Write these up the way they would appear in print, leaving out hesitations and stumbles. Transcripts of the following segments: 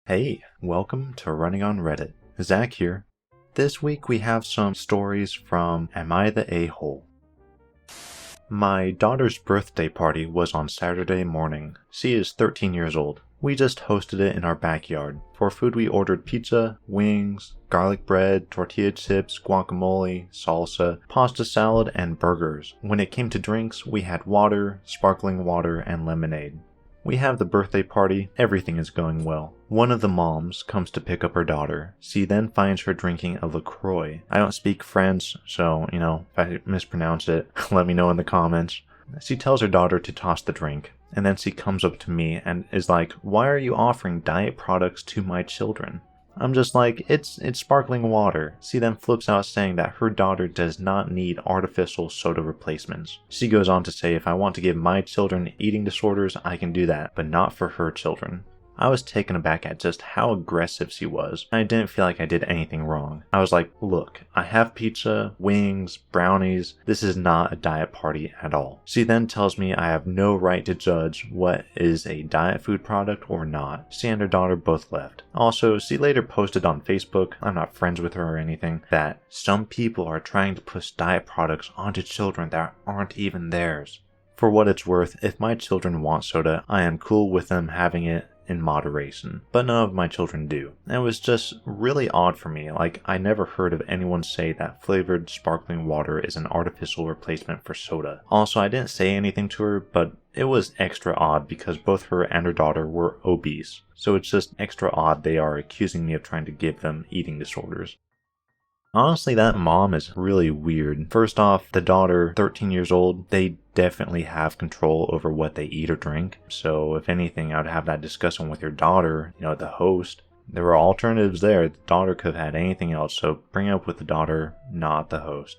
Hey, welcome to Running on Reddit. Zach here. This week we have some stories from Am I the A-hole? My daughter's birthday party was on Saturday morning. She is 13 years old. We just hosted it in our backyard. For food we ordered pizza, wings, garlic bread, tortilla chips, guacamole, salsa, pasta salad, and burgers. When it came to drinks, we had water, sparkling water, and lemonade. We have the birthday party, everything is going well. One of the moms comes to pick up her daughter. She then finds her drinking a LaCroix. I don't speak French, so, if I mispronounce it, let me know in the comments. She tells her daughter to toss the drink, and then she comes up to me and is like, "Why are you offering diet products to my children?" I'm just like, it's sparkling water. She then flips out saying that her daughter does not need artificial soda replacements. She goes on to say, if I want to give my children eating disorders, I can do that, but not for her children. I was taken aback at just how aggressive she was. I didn't feel like I did anything wrong. I was like, look, I have pizza, wings, brownies. This is not a diet party at all. She then tells me I have no right to judge what is a diet food product or not. She and her daughter both left. Also, she later posted on Facebook, I'm not friends with her or anything, that some people are trying to push diet products onto children that aren't even theirs. For what it's worth, if my children want soda, I am cool with them having it in moderation, but none of my children do. And it was just really odd for me. Like, I never heard of anyone say that flavored sparkling water is an artificial replacement for soda. Also, I didn't say anything to her, but it was extra odd because both her and her daughter were obese. So it's just extra odd they are accusing me of trying to give them eating disorders. Honestly, that mom is really weird. First off, the daughter, 13 years old, they definitely have control over what they eat or drink. So if anything, I would have that discussion with your daughter, the host. There were alternatives there. The daughter could have had anything else, so bring it up with the daughter, not the host.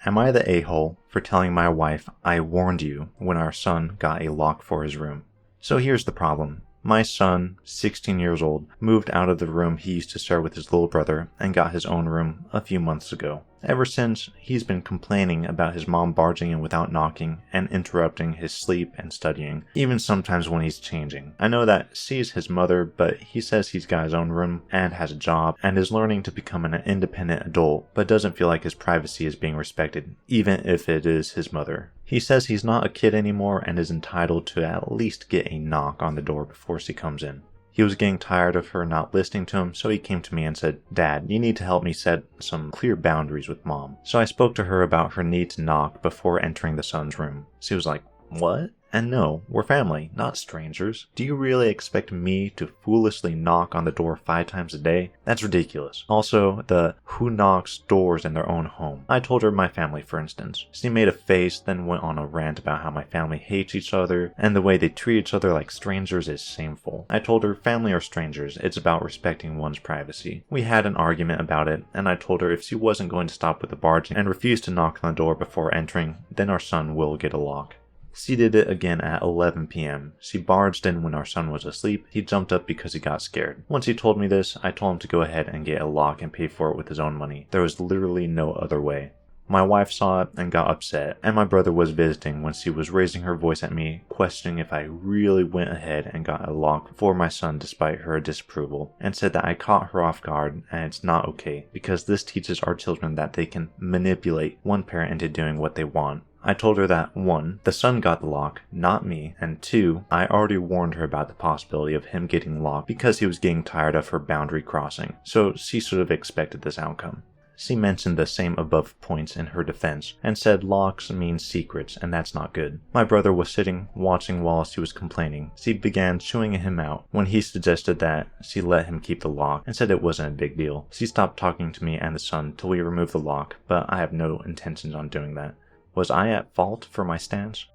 Am I the a-hole for telling my wife I warned you when our son got a lock for his room? So here's the problem. My son, 16 years old, moved out of the room he used to share with his little brother and got his own room a few months ago. Ever since, he's been complaining about his mom barging in without knocking and interrupting his sleep and studying, even sometimes when he's changing. I know that she's his mother, but he says he's got his own room and has a job and is learning to become an independent adult, but doesn't feel like his privacy is being respected, even if it is his mother. He says he's not a kid anymore and is entitled to at least get a knock on the door before she comes in. He was getting tired of her not listening to him, so he came to me and said, "Dad, you need to help me set some clear boundaries with Mom." So I spoke to her about her need to knock before entering the son's room. She was like, "What?" And no, we're family, not strangers. Do you really expect me to foolishly knock on the door 5 times a day? That's ridiculous. Also, the who knocks doors in their own home. I told her my family, for instance. She made a face, then went on a rant about how my family hates each other, and the way they treat each other like strangers is shameful. I told her family or strangers, it's about respecting one's privacy. We had an argument about it, and I told her if she wasn't going to stop with the barging and refuse to knock on the door before entering, then our son will get a lock. She did it again at 11 p.m. She barged in when our son was asleep. He jumped up because he got scared. Once he told me this, I told him to go ahead and get a lock and pay for it with his own money. There was literally no other way. My wife saw it and got upset, and my brother was visiting when she was raising her voice at me, questioning if I really went ahead and got a lock for my son despite her disapproval, and said that I caught her off guard and it's not okay, because this teaches our children that they can manipulate one parent into doing what they want. I told her that 1, the son got the lock, not me, and 2, I already warned her about the possibility of him getting locked because he was getting tired of her boundary crossing, so she sort of expected this outcome. She mentioned the same above points in her defense, and said locks mean secrets, and that's not good. My brother was sitting, watching while she was complaining. She began chewing him out when he suggested that she let him keep the lock, and said it wasn't a big deal. She stopped talking to me and the son till we removed the lock, but I have no intentions on doing that. Was I at fault for my stance?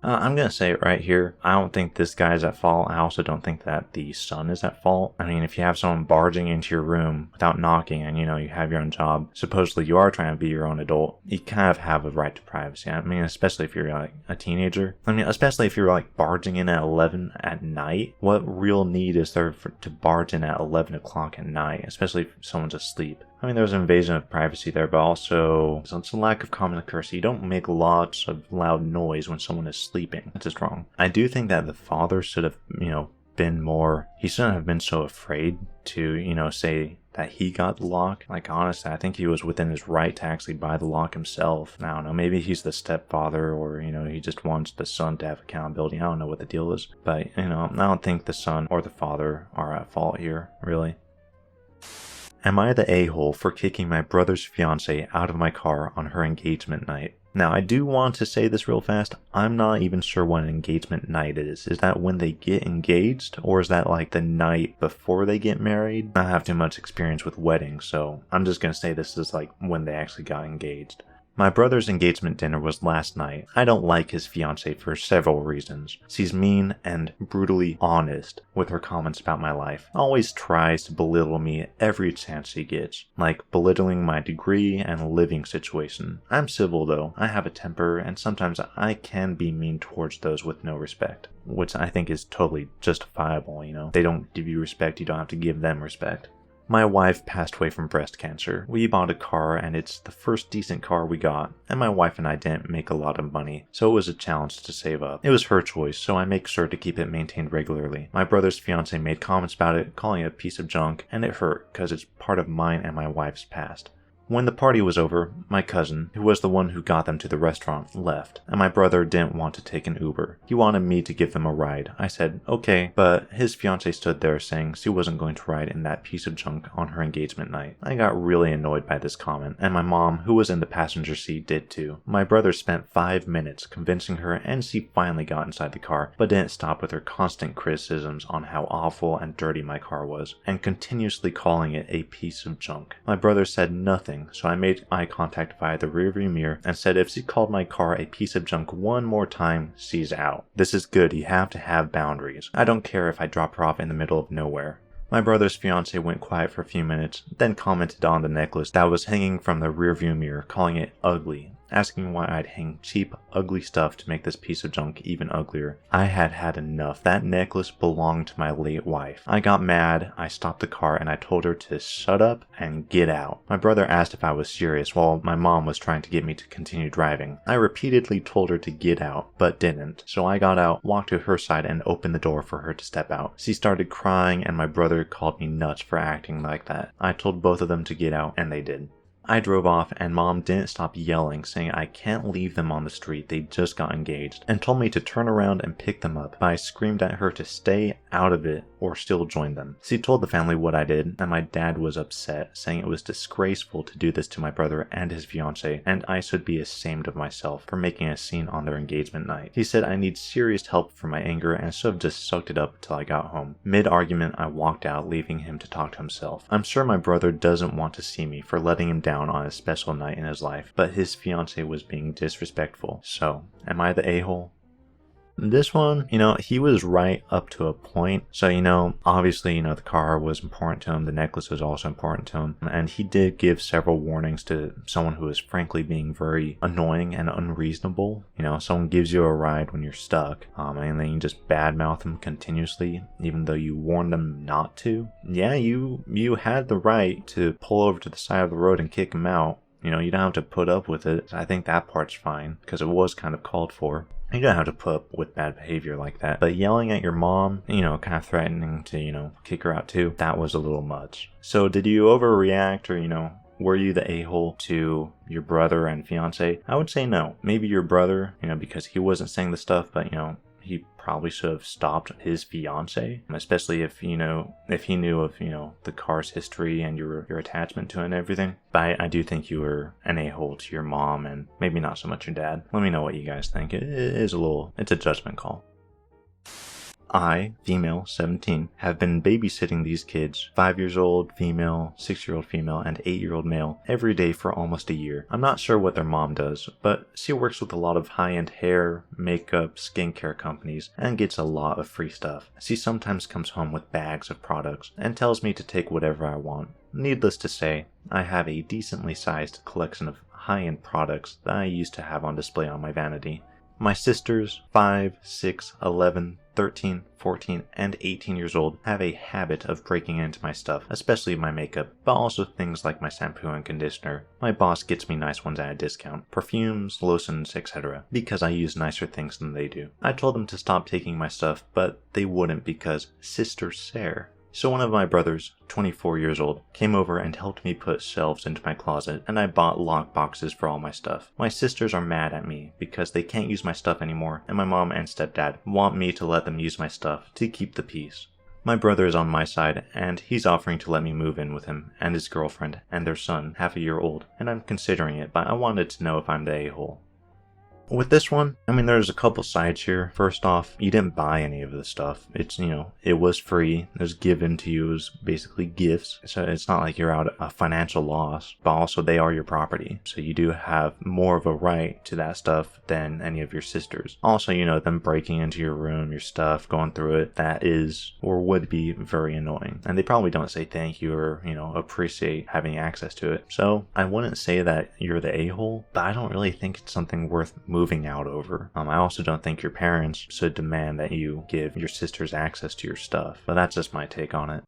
I'm gonna say it right here. I don't think this guy is at fault. I also don't think that the son is at fault. I mean, if you have someone barging into your room without knocking and, you have your own job, supposedly you are trying to be your own adult, you kind of have a right to privacy. I mean, especially if you're like a teenager. I mean, especially if you're like barging in at 11 at night. What real need is there to barge in at 11 o'clock at night, especially if someone's asleep? I mean, there's an invasion of privacy there, but also it's a lack of common courtesy. You don't make lots of loud noise when someone is sleeping. That's just wrong. I do think that the father should have, been more, he shouldn't have been so afraid to, say that he got the lock. Like, honestly, I think he was within his right to actually buy the lock himself. I don't know, maybe he's the stepfather, or, he just wants the son to have accountability. I don't know what the deal is. But, I don't think the son or the father are at fault here, really. Am I the a-hole for kicking my brother's fiance out of my car on her engagement night? Now, I do want to say this real fast. I'm not even sure what an engagement night is. Is that when they get engaged? Or is that like the night before they get married? I don't have too much experience with weddings, so I'm just gonna say this is like when they actually got engaged. My brother's engagement dinner was last night. I don't like his fiancée for several reasons. She's mean and brutally honest with her comments about my life. Always tries to belittle me every chance she gets, like belittling my degree and living situation. I'm civil though. I have a temper, and sometimes I can be mean towards those with no respect, which I think is totally justifiable, They don't give you respect, you don't have to give them respect. My wife passed away from breast cancer. We bought a car, and it's the first decent car we got, and my wife and I didn't make a lot of money, so it was a challenge to save up. It was her choice, so I make sure to keep it maintained regularly. My brother's fiance made comments about it, calling it a piece of junk, and it hurt, because it's part of mine and my wife's past. When the party was over, my cousin, who was the one who got them to the restaurant, left, and my brother didn't want to take an Uber. He wanted me to give them a ride. I said, okay, but his fiancée stood there saying she wasn't going to ride in that piece of junk on her engagement night. I got really annoyed by this comment, and my mom, who was in the passenger seat, did too. My brother spent 5 minutes convincing her, and she finally got inside the car, but didn't stop with her constant criticisms on how awful and dirty my car was, and continuously calling it a piece of junk. My brother said nothing, so I made eye contact via the rearview mirror and said if she called my car a piece of junk one more time, she's out. This is good, you have to have boundaries. I don't care if I drop her off in the middle of nowhere. My brother's fiance went quiet for a few minutes, then commented on the necklace that was hanging from the rearview mirror, calling it ugly, asking why I'd hang cheap, ugly stuff to make this piece of junk even uglier. I had had enough. That necklace belonged to my late wife. I got mad, I stopped the car, and I told her to shut up and get out. My brother asked if I was serious while my mom was trying to get me to continue driving. I repeatedly told her to get out, but didn't. So I got out, walked to her side, and opened the door for her to step out. She started crying, and my brother called me nuts for acting like that. I told both of them to get out, and they did. I drove off, and Mom didn't stop yelling, saying I can't leave them on the street, they just got engaged, and told me to turn around and pick them up, but I screamed at her to stay out of it or still join them. She told the family what I did, and my dad was upset, saying it was disgraceful to do this to my brother and his fiancée, and I should be ashamed of myself for making a scene on their engagement night. He said I need serious help for my anger and should have just sucked it up until I got home. Mid-argument, I walked out, leaving him to talk to himself. I'm sure my brother doesn't want to see me for letting him down on a special night in his life, but his fiancée was being disrespectful. So, am I the a-hole? This one, he was right up to a point. So, obviously, the car was important to him. The necklace was also important to him. And he did give several warnings to someone who was frankly being very annoying and unreasonable. Someone gives you a ride when you're stuck, and then you just badmouth them continuously, even though you warned them not to. Yeah, you had the right to pull over to the side of the road and kick him out. You don't have to put up with it. I think that part's fine, because it was kind of called for. You don't have to put up with bad behavior like that. But yelling at your mom, kind of threatening to, kick her out too, that was a little much. So did you overreact, or, were you the a-hole to your brother and fiance? I would say no. Maybe your brother, because he wasn't saying the stuff, but, he probably should have stopped his fiance, especially if he knew of the car's history and your attachment to it and everything. But I do think you were an a-hole to your mom and maybe not so much your dad. Let me know what you guys think. It's a judgment call. I, female, 17, have been babysitting these kids, 5 years old female, 6-year-old female, and 8-year-old male, every day for almost a year. I'm not sure what their mom does, but she works with a lot of high-end hair, makeup, skincare companies, and gets a lot of free stuff. She sometimes comes home with bags of products, and tells me to take whatever I want. Needless to say, I have a decently sized collection of high-end products that I used to have on display on my vanity. My sisters, 5, 6, 11, 13, 14, and 18 years old, have a habit of breaking into my stuff, especially my makeup, but also things like my shampoo and conditioner. My boss gets me nice ones at a discount, perfumes, lotions, etc., because I use nicer things than they do. I told them to stop taking my stuff, but they wouldn't because Sister Sarah. So one of my brothers, 24 years old, came over and helped me put shelves into my closet, and I bought lock boxes for all my stuff. My sisters are mad at me because they can't use my stuff anymore, and my mom and stepdad want me to let them use my stuff to keep the peace. My brother is on my side, and he's offering to let me move in with him and his girlfriend and their son, half a year old, and I'm considering it, but I wanted to know if I'm the a-hole. With this one, there's a couple sides here. First off, you didn't buy any of this stuff. It's, it was free. It was given to you as basically gifts. So it's not like you're out a financial loss, but also they are your property. So you do have more of a right to that stuff than any of your sisters. Also, them breaking into your room, your stuff, going through it, that is or would be very annoying. And they probably don't say thank you or, appreciate having access to it. So I wouldn't say that you're the a-hole, but I don't really think it's something worth moving out over. I also don't think your parents should demand that you give your sisters access to your stuff, but that's just my take on it.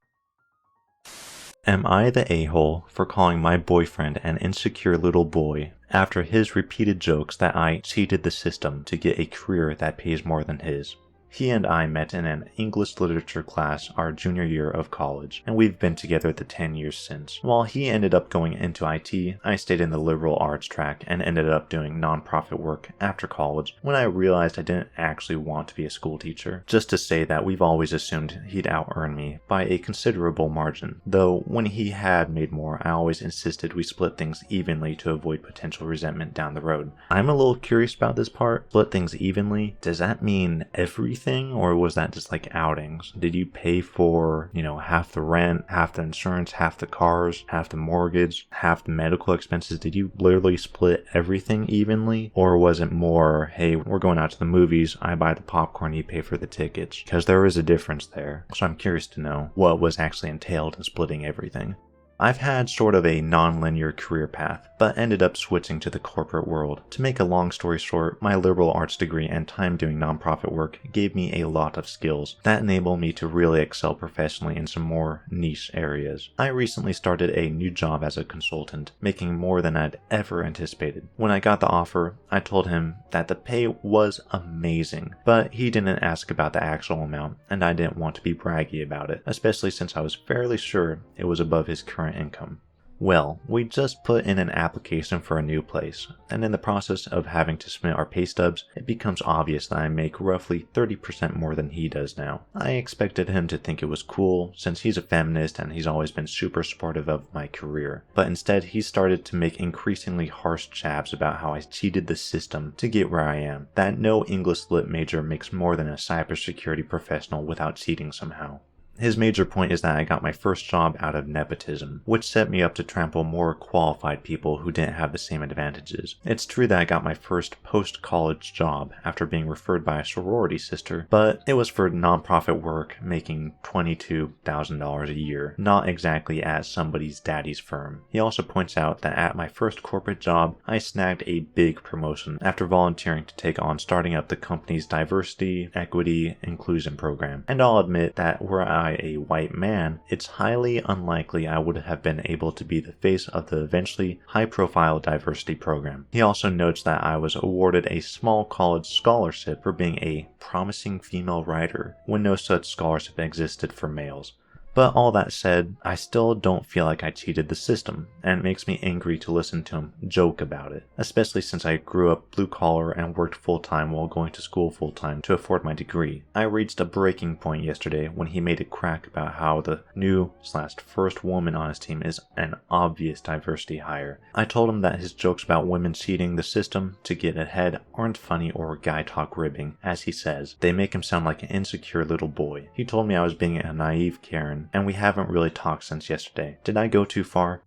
Am I the a-hole for calling my boyfriend an insecure little boy after his repeated jokes that I cheated the system to get a career that pays more than his? He and I met in an English literature class our junior year of college, and we've been together the 10 years since. While he ended up going into IT, I stayed in the liberal arts track and ended up doing nonprofit work after college when I realized I didn't actually want to be a school teacher. Just to say that we've always assumed he'd out-earn me by a considerable margin, though when he had made more, I always insisted we split things evenly to avoid potential resentment down the road. I'm a little curious about this part. Split things evenly? Does that mean everything? Or was that just like outings? Did you pay for, half the rent, half the insurance, half the cars, half the mortgage, half the medical expenses? Did you literally split everything evenly? Or was it more, hey, we're going out to the movies, I buy the popcorn, you pay for the tickets? Because there is a difference there. So I'm curious to know what was actually entailed in splitting everything. I've had sort of a non-linear career path, but ended up switching to the corporate world. To make a long story short, my liberal arts degree and time doing nonprofit work gave me a lot of skills that enable me to really excel professionally in some more niche areas. I recently started a new job as a consultant, making more than I'd ever anticipated. When I got the offer, I told him that the pay was amazing, but he didn't ask about the actual amount, and I didn't want to be braggy about it, especially since I was fairly sure it was above his current income. Well, we just put in an application for a new place, and in the process of having to submit our pay stubs, it becomes obvious that I make roughly 30% more than he does now. I expected him to think it was cool, since he's a feminist and he's always been super supportive of my career, but instead he started to make increasingly harsh jabs about how I cheated the system to get where I am, that no English lit major makes more than a cybersecurity professional without cheating somehow. His major point is that I got my first job out of nepotism, which set me up to trample more qualified people who didn't have the same advantages. It's true that I got my first post-college job after being referred by a sorority sister, but it was for nonprofit work making $22,000 a year, not exactly at somebody's daddy's firm. He also points out that at my first corporate job, I snagged a big promotion after volunteering to take on starting up the company's diversity, equity, inclusion program. And I'll admit that were I a white man, it's highly unlikely I would have been able to be the face of the eventually high-profile diversity program. He also notes that I was awarded a small college scholarship for being a promising female writer, when no such scholarship existed for males. But all that said, I still don't feel like I cheated the system, and it makes me angry to listen to him joke about it, especially since I grew up blue collar and worked full-time while going to school full-time to afford my degree. I reached a breaking point yesterday when he made a crack about how the new/first woman on his team is an obvious diversity hire. I told him that his jokes about women cheating the system to get ahead aren't funny or guy talk ribbing, as he says. They make him sound like an insecure little boy. He told me I was being a naive Karen, and we haven't really talked since yesterday. Did I go too far?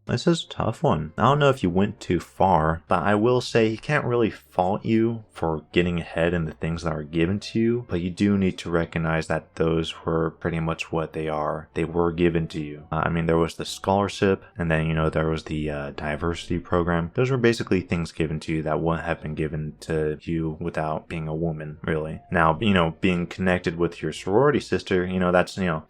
This is a tough one. I don't know if you went too far, but I will say he can't really fault you for getting ahead in the things that are given to you, but you do need to recognize that those were pretty much what they are. They were given to you. I mean, there was the scholarship, and then, there was the diversity program. Those were basically things given to you that wouldn't have been given to you without being a woman, really. Now, being connected with your sorority sister,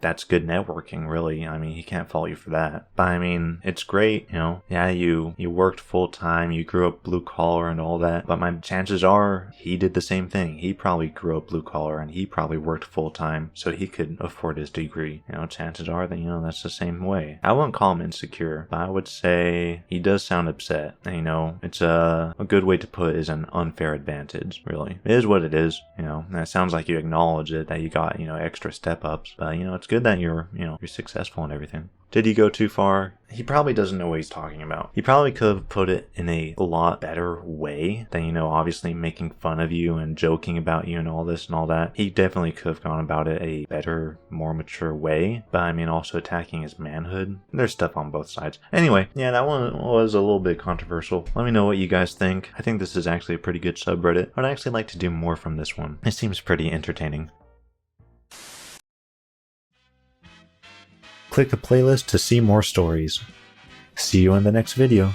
that's good networking, really. I mean, he can't fault you for that. But I mean, it's great, yeah, you worked full time, you grew up blue collar and all that, but my chances are he did the same thing. He probably grew up blue collar and he probably worked full time so he could afford his degree. Chances are that, that's the same way. I wouldn't call him insecure, but I would say he does sound upset. And, it's a good way to put it is an unfair advantage, really. It is what it is, and it sounds like you acknowledge it, that you got, extra step ups, but, it's good that you're successful and everything. Did he go too far? He probably doesn't know what he's talking about. He probably could have put it in a lot better way than, obviously making fun of you and joking about you and all this and all that. He definitely could have gone about it a better, more mature way, but I mean also attacking his manhood. There's stuff on both sides. Anyway, yeah, that one was a little bit controversial. Let me know what you guys think. I think this is actually a pretty good subreddit. I'd actually like to do more from this one. It seems pretty entertaining. Click the playlist to see more stories. See you in the next video.